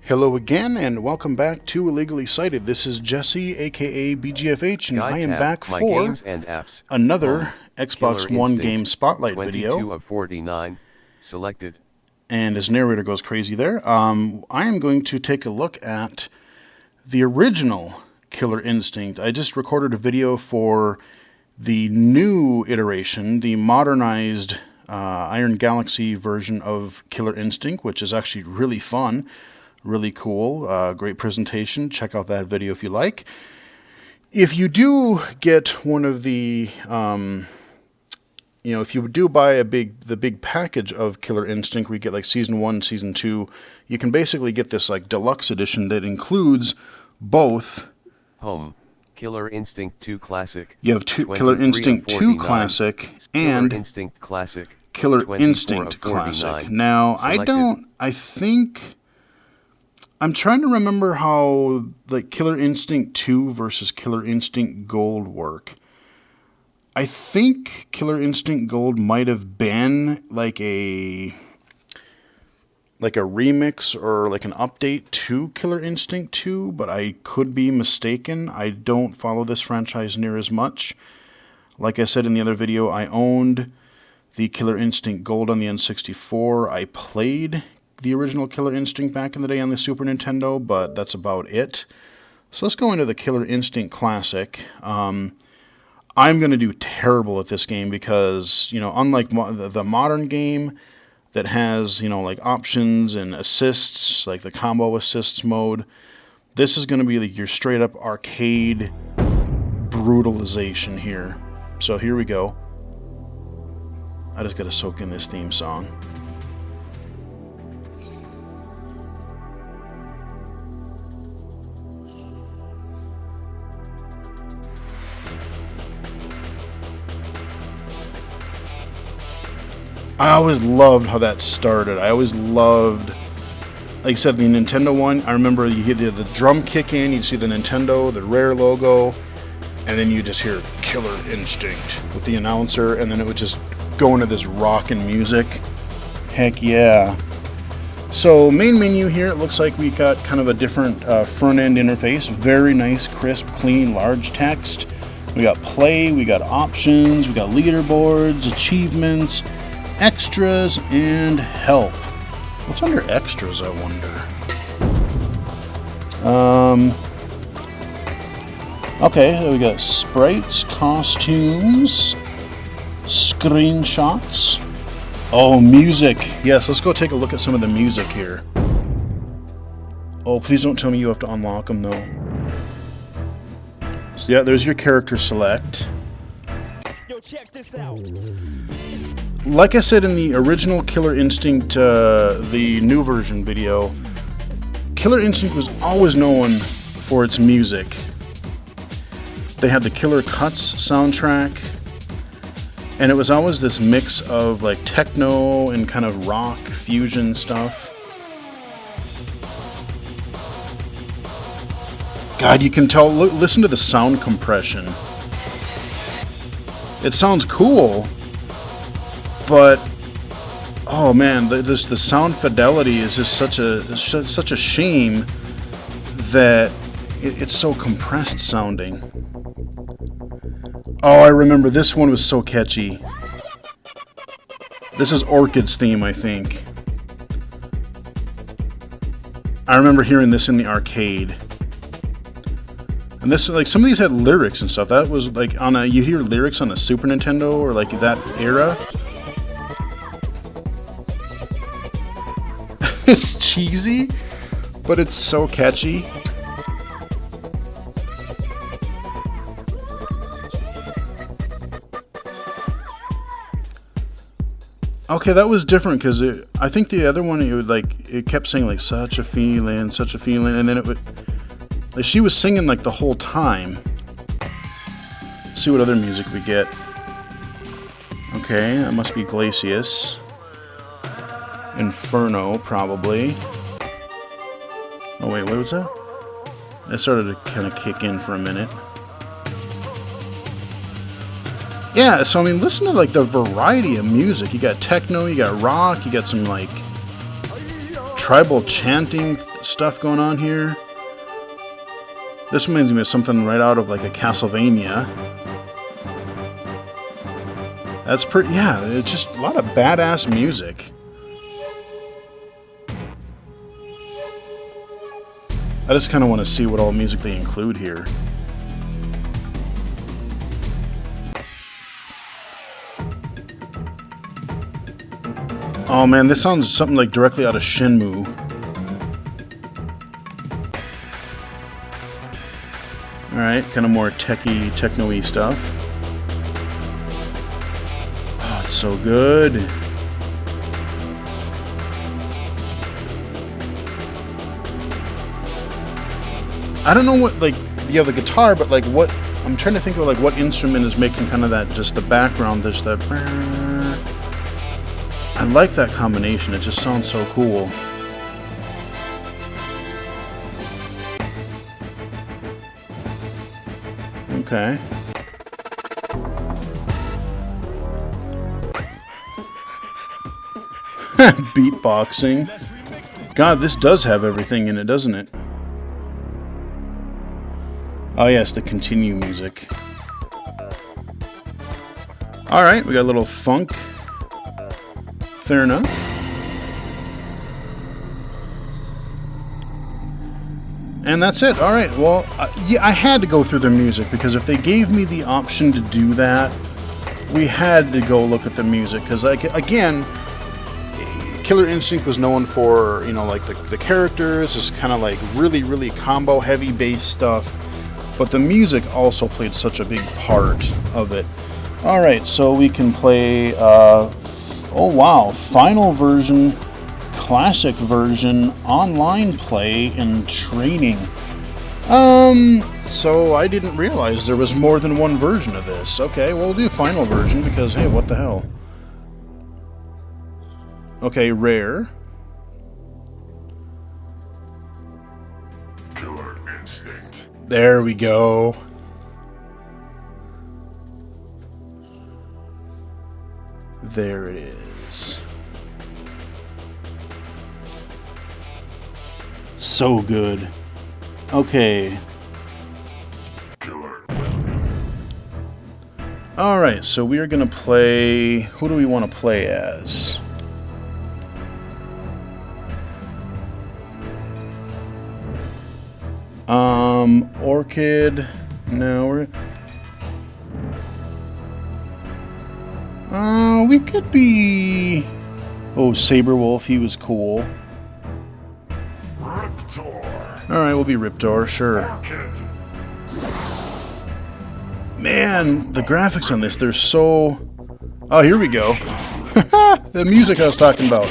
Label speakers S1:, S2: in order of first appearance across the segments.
S1: Hello again, and welcome back to Illegally Cited. This is Jesse, aka BGFH, and I am back for another Xbox One game spotlight video.
S2: 22 of 49 selected.
S1: And as narrator goes crazy there, I am going to take a look at the original Killer Instinct. I just recorded a video for the new iteration, the modernized Iron Galaxy version of Killer Instinct, which is actually really fun. Really cool, great presentation. Check out that video if you like. If you do get one of the, if you do buy the big package of Killer Instinct, where you get like Season 1, Season 2, you can basically get this like deluxe edition that includes both.
S2: Home, Killer Instinct 2 Classic.
S1: You have Killer Instinct 2 Classic and
S2: Killer Instinct Classic.
S1: Killer Instinct Classic. Now, selected. I'm trying to remember how like Killer Instinct 2 versus Killer Instinct Gold work. I think Killer Instinct Gold might have been like a remix or like an update to Killer Instinct 2, but I could be mistaken. I don't follow this franchise near as much. Like I said in the other video, I owned the Killer Instinct Gold on the N64. I played the original Killer Instinct back in the day on the Super Nintendo, but that's about it. So let's go into the Killer Instinct Classic. I'm going to do terrible at this game because, unlike the modern game that has, like options and assists, like the combo assists mode, this is going to be like your straight up arcade brutalization here. So here we go. I just got to soak in this theme song. I always loved how that started. I always loved, like I said, the Nintendo one. I remember you hear the drum kick in, you'd see the Nintendo, the Rare logo, and then you just hear Killer Instinct with the announcer, and then it would just go into this rockin' music. Heck yeah. So main menu here, it looks like we got kind of a different front end interface. Very nice, crisp, clean, large text. We got play, we got options, we got leaderboards, achievements, extras, and help. What's under extras, I wonder? Okay, so we got sprites, costumes, screenshots. Oh, music. Yes, let's go take a look at some of the music here. Oh, please don't tell me you have to unlock them, though. So, yeah, there's your character select.
S3: Yo, check this out.
S1: Like I said in the original Killer Instinct, the new version video, Killer Instinct was always known for its music. They had the Killer Cuts soundtrack, and it was always this mix of like techno and kind of rock fusion stuff. God, you can tell, listen to the sound compression. It sounds cool, but oh man, the sound fidelity is just such a shame that it's so compressed sounding. Oh, I remember this one was so catchy. This is Orchids Theme, I think. I remember hearing this in the arcade. And this, like, some of these had lyrics and stuff. That was like you hear lyrics on the Super Nintendo or like that era. It's cheesy, but it's so catchy. Okay, that was different because I think the other one it kept saying like such a feeling, and then it would. Like, she was singing like the whole time. Let's see what other music we get. Okay, that must be Glacius. Inferno, probably. Oh wait, what was that? It started to kind of kick in for a minute. Yeah, so I mean, listen to like the variety of music. You got techno, you got rock, you got some like tribal chanting stuff going on here. This reminds me of something right out of like a Castlevania. That's pretty, yeah, it's just a lot of badass music. I just kind of want to see what all music they include here. Oh man, this sounds something like directly out of Shenmue. Alright, kind of more techie, techno-y stuff. Oh, it's so good. I don't know what, like, you have the guitar, but like what, I'm trying to think of like what instrument is making kind of that, just the background, there's that. I like that combination, it just sounds so cool. Okay. Beatboxing. God, this does have everything in it, doesn't it? Oh yes, the continue music. Alright, we got a little funk. Fair enough. And that's it. Alright, well, yeah, I had to go through the music, because if they gave me the option to do that, we had to go look at the music, because, like, again, Killer Instinct was known for, you know, like, the characters, is kind of like really, really combo-heavy bass stuff, but the music also played such a big part of it. Alright, so we can play, oh wow, final version, classic version, online play, and training. So I didn't realize there was more than one version of this. Okay, we'll do final version because, hey, what the hell? Okay, rare.
S4: Killer Instinct.
S1: There we go. There it is. So good. Okay.
S4: Killer.
S1: Alright, so we are going to play... Who do we want to play as? Orchid... No, we're... we could be... Oh, Saberwolf, he was cool.
S4: Riptor.
S1: Alright, we'll be Riptor, sure.
S4: Orchid.
S1: Man, the graphics on this, they're so... Oh, here we go. The music I was talking about.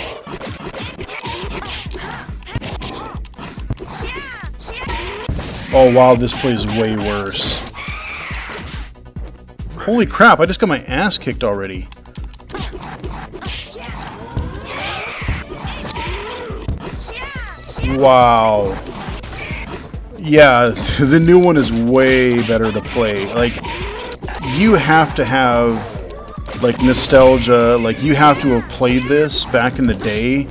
S1: Oh, wow, this plays way worse. Holy crap, I just got my ass kicked already. Wow. Yeah, the new one is way better to play. Like, you have to have, like, nostalgia. Like, you have to have played this back in the day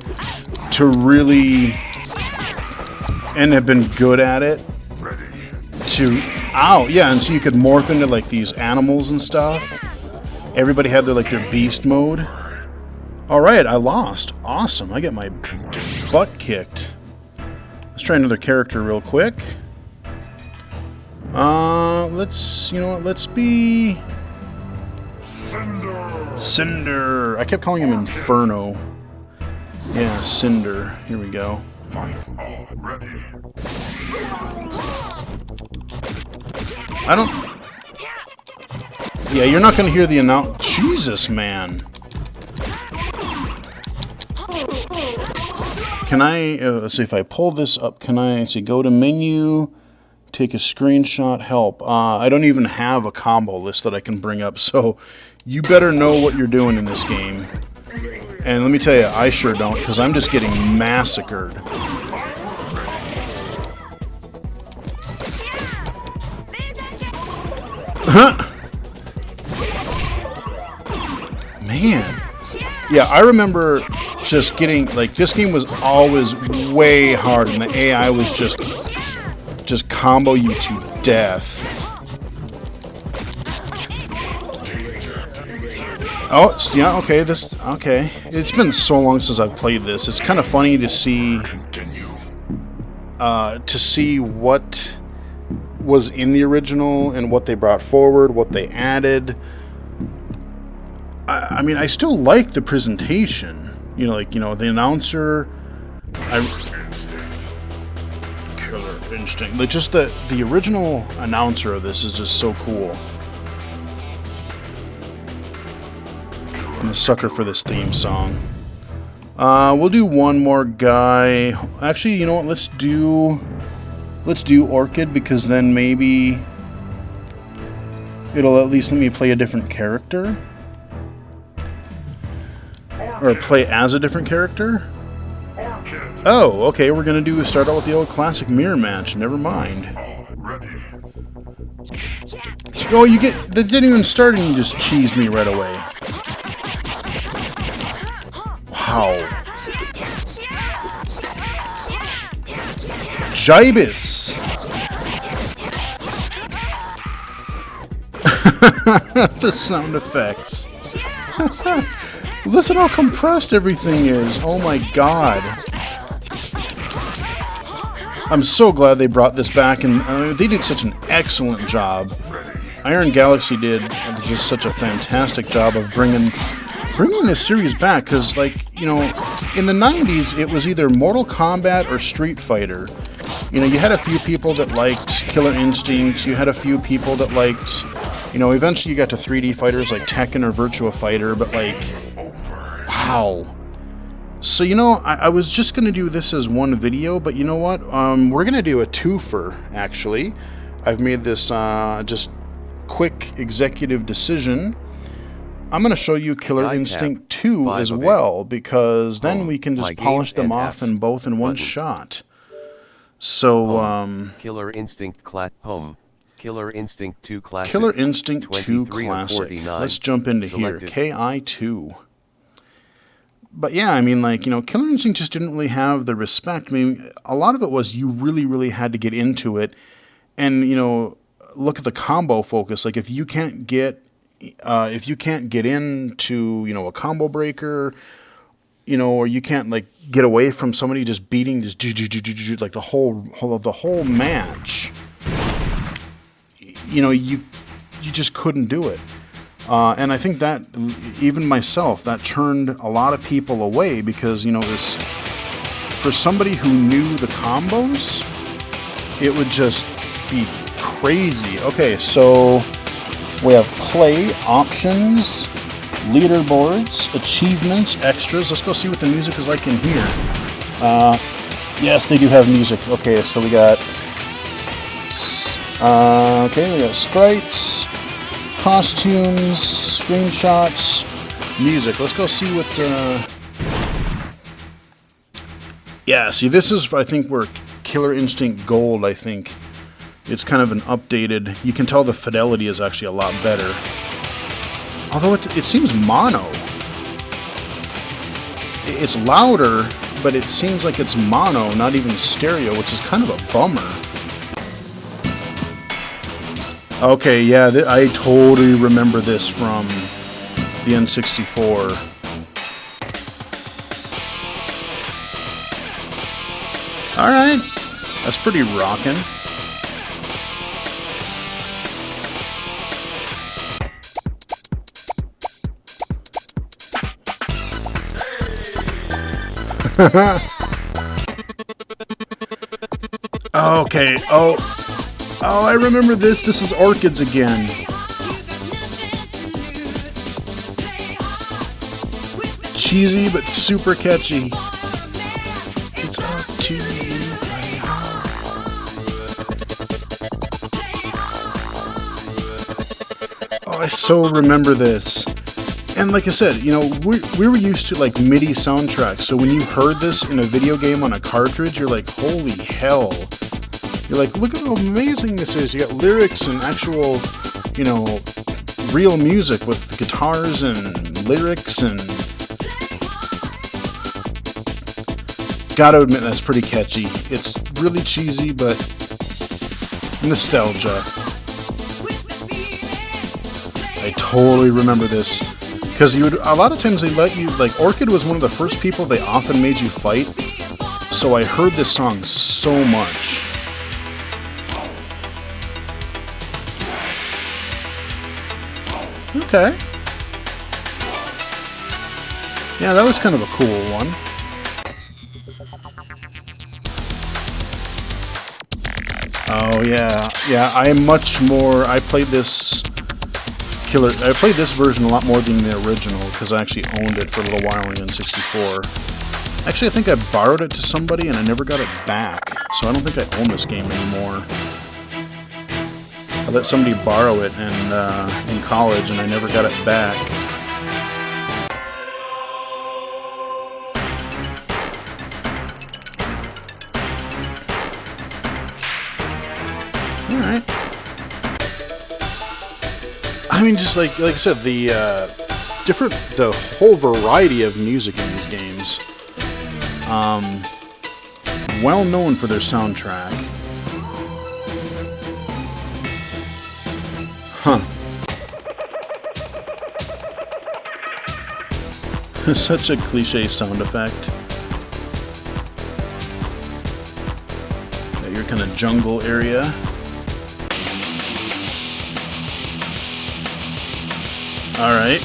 S1: to really, and have been good at it. To, ow, yeah, and so you could morph into, like, these animals and stuff. Everybody had their, like, their beast mode. Alright, I lost. Awesome, I get my butt kicked. Let's try another character real quick. Let's, you know what, let's be...
S4: Cinder.
S1: Cinder. I kept calling him Inferno. Yeah, Cinder. Here we go.
S4: Fight already.
S1: I don't... Yeah, you're not going to hear the Jesus, man. Can I... let's see, if I pull this up, can I... Let's see, go to menu, take a screenshot, help. I don't even have a combo list that I can bring up, so you better know what you're doing in this game. And let me tell you, I sure don't, because I'm just getting massacred. Man. Yeah, I remember just getting, like, this game was always way hard, and the AI was just combo you to death. Oh, yeah, okay, okay. It's been so long since I've played this. It's kind of funny to see, what was in the original and what they brought forward, what they added. I mean, I still like the presentation. You know, like, you know, the announcer. Killer Instinct. Like, just the original announcer of this is just so cool. I'm a sucker for this theme song. We'll do one more guy. Actually, you know what? Let's do Orchid, because then maybe it'll at least let me play a different character. Or play as a different character? Oh, okay, we're gonna start out with the old classic mirror match. Never mind. Oh, that didn't even start and you just cheesed me right away. Wow. Jibus! The sound effects. Listen how compressed everything is. Oh my god. I'm so glad they brought this back, and they did such an excellent job. Iron Galaxy did just such a fantastic job of bringing this series back, because, like, you know, in the 90s it was either Mortal Kombat or Street Fighter. You know, you had a few people that liked Killer Instinct, you had a few people that liked, you know, eventually you got to 3D fighters like Tekken or Virtua Fighter, but, like, wow. So, you know, I was just going to do this as one video, but you know what? We're going to do a twofer, actually. I've made this just quick executive decision. I'm going to show you Killer Instinct 2 as well, because then we can just polish them off in both in one shot. So,
S2: Killer Instinct Home. Killer Instinct 2 Classic.
S1: Killer Instinct 2 Classic. Let's jump into here. KI2. But yeah, I mean, like, you know, Killer Instinct just didn't really have the respect. I mean, a lot of it was you really, really had to get into it. And, you know, look at the combo focus. Like, if you can't get into, you know, a combo breaker, you know, or you can't, like, get away from somebody just beating like the whole match, you know, you just couldn't do it. And I think that, even myself, that turned a lot of people away, because, you know, this, for somebody who knew the combos, it would just be crazy. Okay, so we have play, options, leaderboards, achievements, extras. Let's go see what the music is like in here. Yes, they do have music. Okay, so we got we got sprites, costumes, screenshots, music. Let's go see what yeah, see, this is, I think, where Killer Instinct Gold, I think, it's kind of an updated, you can tell the fidelity is actually a lot better. Although it seems mono. It's louder, but it seems like it's mono, not even stereo, which is kind of a bummer. Okay, yeah, I totally remember this from the N64. Alright, that's pretty rockin'. Okay, oh, I remember this. This is Orchids again. Cheesy, but super catchy. It's up to you. Oh, I so remember this. And like I said, you know, we were used to, like, MIDI soundtracks, so when you heard this in a video game on a cartridge, you're like, holy hell. You're like, look at how amazing this is. You got lyrics and actual, you know, real music with guitars and lyrics, and Gotta admit, that's pretty catchy. It's really cheesy, but nostalgia. I totally remember this. Because a lot of times they let you, like, Orchid was one of the first people they often made you fight. So I heard this song so much. Okay. Yeah, that was kind of a cool one. Oh yeah, yeah. I played this version a lot more than the original because I actually owned it for a little while on N64. Actually, I think I borrowed it to somebody and I never got it back, so I don't think I own this game anymore. I let somebody borrow it in college and I never got it back. Alright. I mean, just like I said, the whole variety of music in these games. Well known for their soundtrack. Huh. Such a cliche sound effect. Got your kind of jungle area. Alright.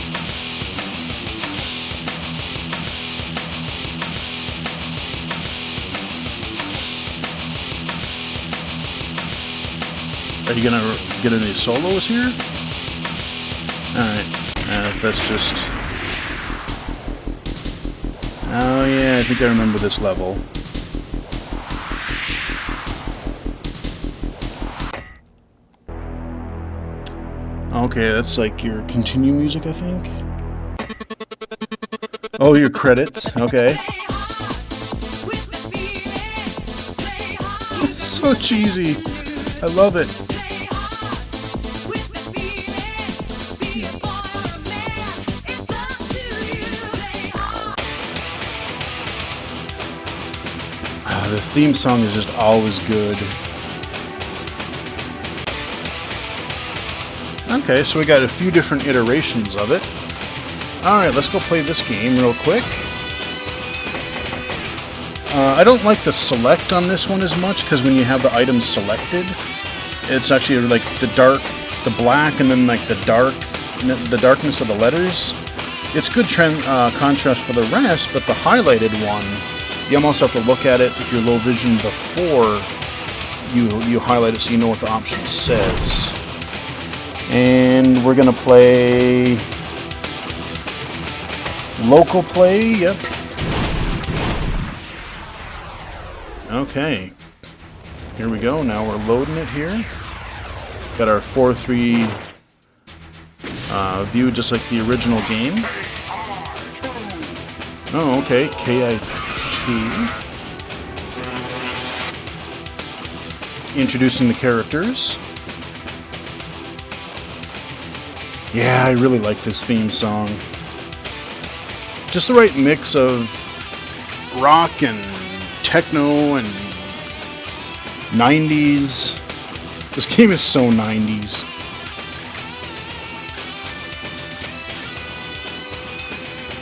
S1: Are you gonna get any solos here? Alright. That's just... Oh yeah, I think I remember this level. Okay, that's like your continue music, I think. Oh, your credits. Okay. It's so cheesy. I love it. The theme song is just always good. Okay, so we got a few different iterations of it. Alright, let's go play this game real quick. I don't like the select on this one as much, because when you have the items selected, it's actually like the black and then like the darkness of the letters. It's good contrast for the rest, but the highlighted one, you almost have to look at it if you're low vision before you highlight it so you know what the option says. And we're gonna play local play, yep. Okay. Here we go, now we're loading it here. Got our 4:3 view just like the original game. Oh, okay, KI2. Introducing the characters. Yeah, I really like this theme song. Just the right mix of rock and techno and 90s. This game is so 90s.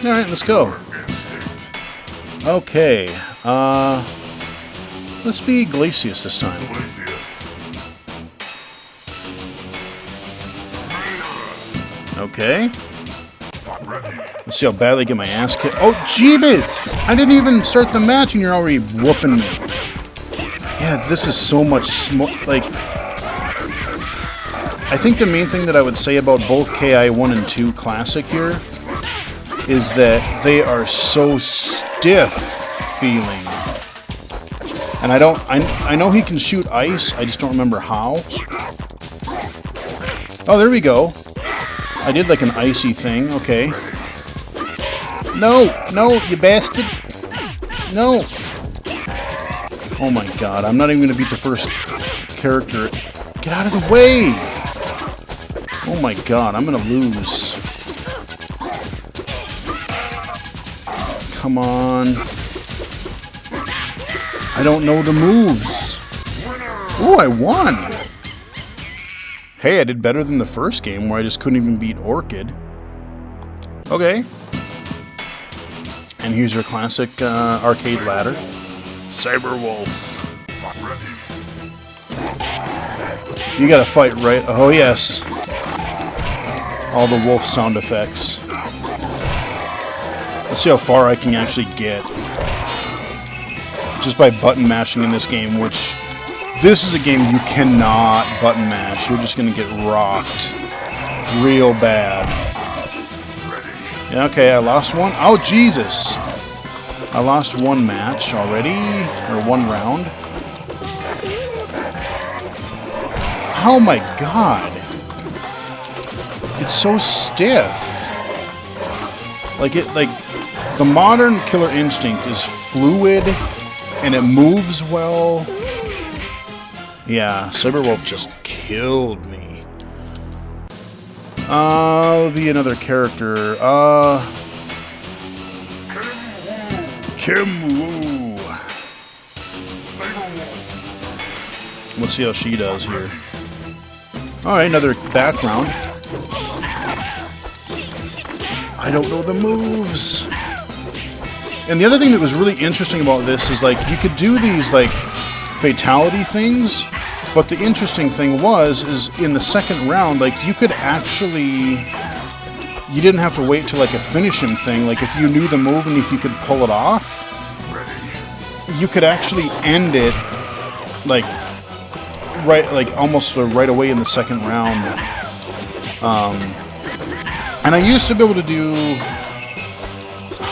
S1: Alright, let's go. Okay, let's be Glacius this time. Okay. Let's see how badly I get my ass kicked. Oh, Jeebus! I didn't even start the match and you're already whooping me. Yeah, this is so much like... I think the main thing that I would say about both KI 1 and 2 Classic here is that they are so stiff feeling. And I know he can shoot ice, I just don't remember how. Oh, there we go. I did like an icy thing, okay. No, you bastard. No. Oh my god, I'm not even going to beat the first character. Get out of the way! Oh my god, I'm going to lose. Come on. I don't know the moves. Ooh, I won. Hey, I did better than the first game where I just couldn't even beat Orchid. Okay. And here's your classic arcade ladder. Cyberwolf. You gotta fight right. Oh, yes. All the wolf sound effects. Let's see how far I can actually get. Just by button mashing in this game, which... This is a game you cannot button mash. You're just gonna get rocked. Real bad. Yeah, okay, I lost one. Oh, Jesus! I lost one match already. Or one round. Oh my god! It's so stiff. Like the modern Killer Instinct is fluid and it moves well. Yeah, Cyberwolf just killed me. I'll be another character. Kim Woo. Let's see how she does here. Alright, another background. I don't know the moves. And the other thing that was really interesting about this is, like, you could do these, like, fatality things, but the interesting thing is in the second round, like, you could actually... You didn't have to wait till, like, a finish him thing. Like, if you knew the move and if you could pull it off, you could actually end it, like, right, like, almost right away in the second round. And I used to be able to do...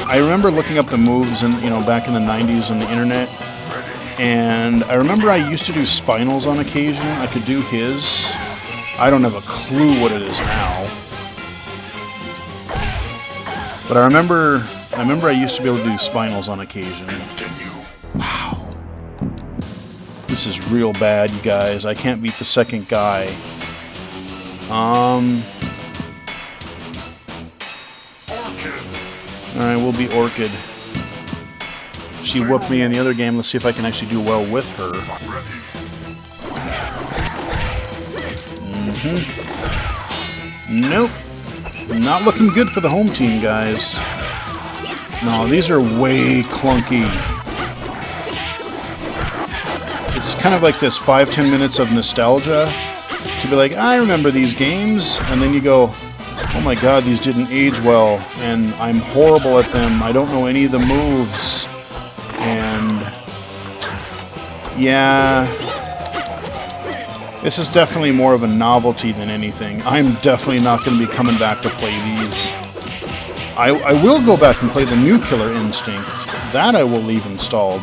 S1: I remember looking up the moves and back in the 90s on the internet, and I remember I used to do Spinals on occasion. I could do his. I don't have a clue what it is now. But I remember I used to be able to do Spinals on occasion. Wow. This is real bad, you guys. I can't beat the second guy. Alright, we'll be Orchid. She whooped me in the other game. Let's see if I can actually do well with her. Nope. Not looking good for the home team, guys. No, these are way clunky. It's kind of like this 5-10 minutes of nostalgia. To be like, I remember these games. And then you go, oh my god, these didn't age well, and I'm horrible at them. I don't know any of the moves. And yeah, this is definitely more of a novelty than anything. I'm definitely not going to be coming back to play these. I will go back and play the new Killer Instinct. That I will leave installed.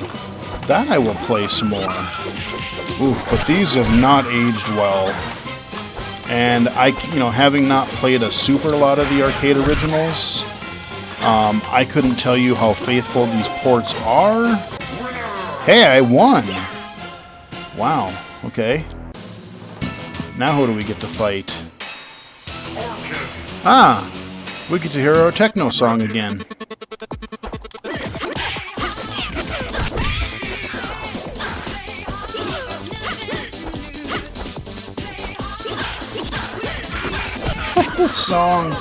S1: That I will play some more. Oof, but these have not aged well. And having not played a super lot of the arcade originals, I couldn't tell you how faithful these ports are. Hey, I won! Wow, okay. Now who do we get to fight? Ah, we get to hear our techno song again. This song.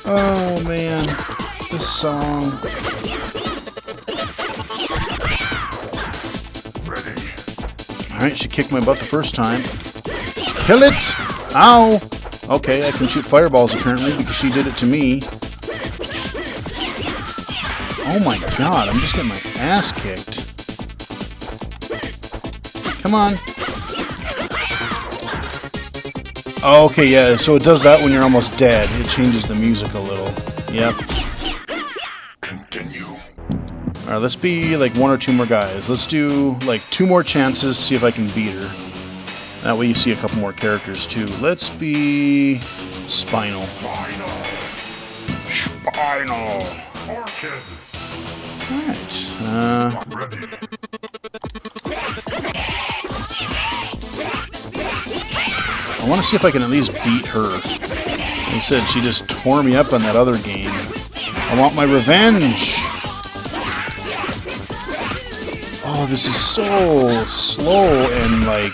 S1: Oh man, this song. Alright, she kicked my butt the first time. Kill it! Ow! Okay, I can shoot fireballs apparently because she did it to me. Oh my god, I'm just getting my ass kicked. Come on. Oh, okay, yeah, so it does that when you're almost dead. It changes the music a little. Yep.
S4: Continue.
S1: Alright, let's be like one or two more guys. Let's do like 2 more chances, see if I can beat her. That way you see a couple more characters too. Let's be Spinal.
S4: Spinal. Orchid.
S1: Alright.
S4: Ready.
S1: I want to see if I can at least beat her. Like I said, she just tore me up on that other game. I want my revenge. Oh, this is so slow and like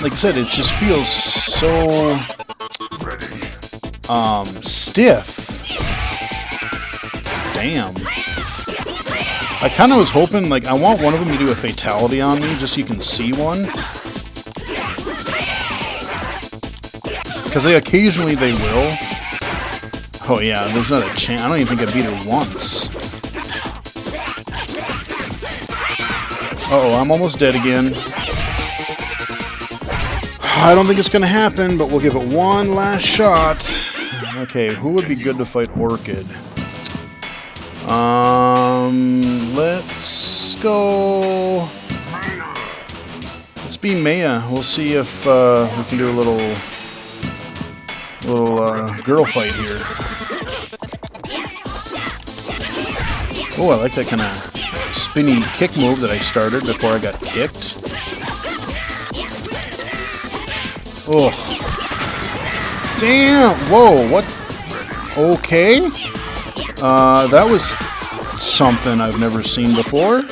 S1: I said, it just feels so stiff. Damn. I kind of was hoping, like, I want one of them to do a fatality on me, just so you can see one. Because occasionally they will. Oh yeah, there's not a chance. I don't even think I beat her once. Uh-oh, I'm almost dead again. I don't think it's going to happen, but we'll give it one last shot. Okay, who would be good to fight Orchid? Let's go... Let's be Maya. We'll see if we can do a little girl fight here. Oh, I like that kind of spinny kick move that I started before I got kicked. Oh. Damn! Whoa, what? Okay. That was something I've never seen before.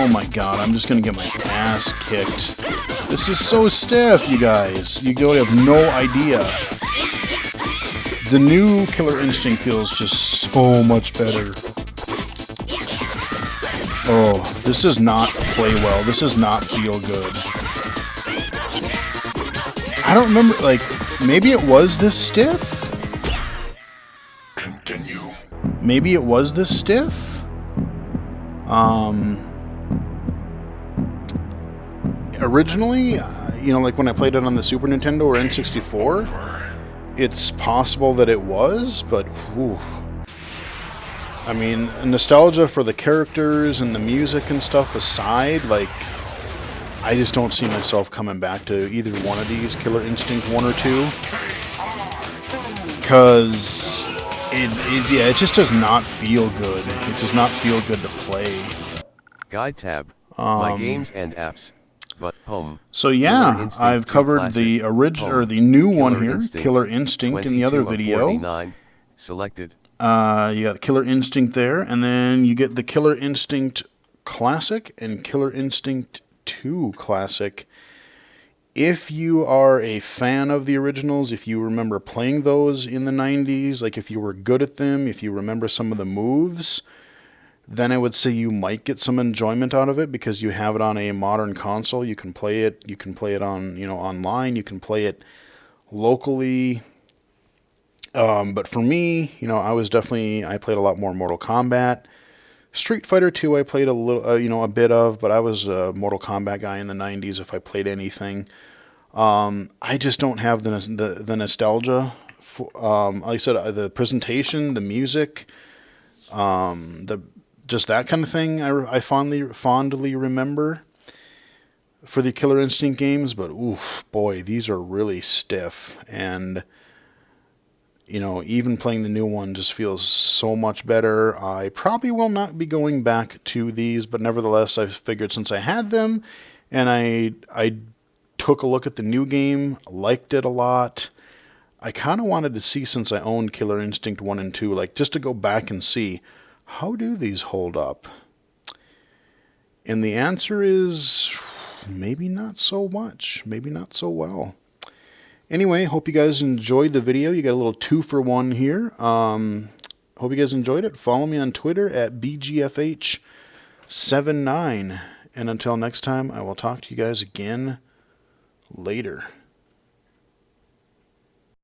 S1: Oh my god, I'm just gonna get my ass kicked. This is so stiff, you guys. You don't have no idea. The new Killer Instinct feels just so much better. Oh, this does not play well. This does not feel good. I don't remember, like, maybe it was this stiff?
S4: Continue.
S1: Maybe it was this stiff? Originally, you know, like when I played it on the Super Nintendo or N64, it's possible that it was, but whew. I mean, nostalgia for the characters and the music and stuff aside, like, I just don't see myself coming back to either one of these, Killer Instinct 1 or 2. Because it just does not feel good. It does not feel good to play.
S2: Guide tab. My games and apps. But home.
S1: So yeah, I've covered the original or the new one here, Killer Instinct, in the other video.
S2: Selected.
S1: You got Killer Instinct there, and then you get the Killer Instinct Classic and Killer Instinct 2 Classic. If you are a fan of the originals, if you remember playing those in the 90s, like if you were good at them, if you remember some of the moves, then I would say you might get some enjoyment out of it because you have it on a modern console. You can play it. You can play it on, you know, online. You can play it locally. But for me, you know, I played a lot more Mortal Kombat. Street Fighter 2 I played a little, you know, a bit of, but I was a Mortal Kombat guy in the 90s if I played anything. I just don't have the nostalgia. For, like I said, the presentation, the music, just that kind of thing I fondly remember for the Killer Instinct games, but oof, boy, these are really stiff, and you know, even playing the new one just feels so much better. I probably will not be going back to these, but nevertheless, I figured since I had them, and I took a look at the new game, liked it a lot, I kind of wanted to see, since I owned Killer Instinct 1 and 2, like just to go back and see, how do these hold up? And the answer is maybe not so much. Maybe not so well. Anyway, hope you guys enjoyed the video. You got a little 2-for-1 here. Hope you guys enjoyed it. Follow me on Twitter at BGFH79. And until next time, I will talk to you guys again later.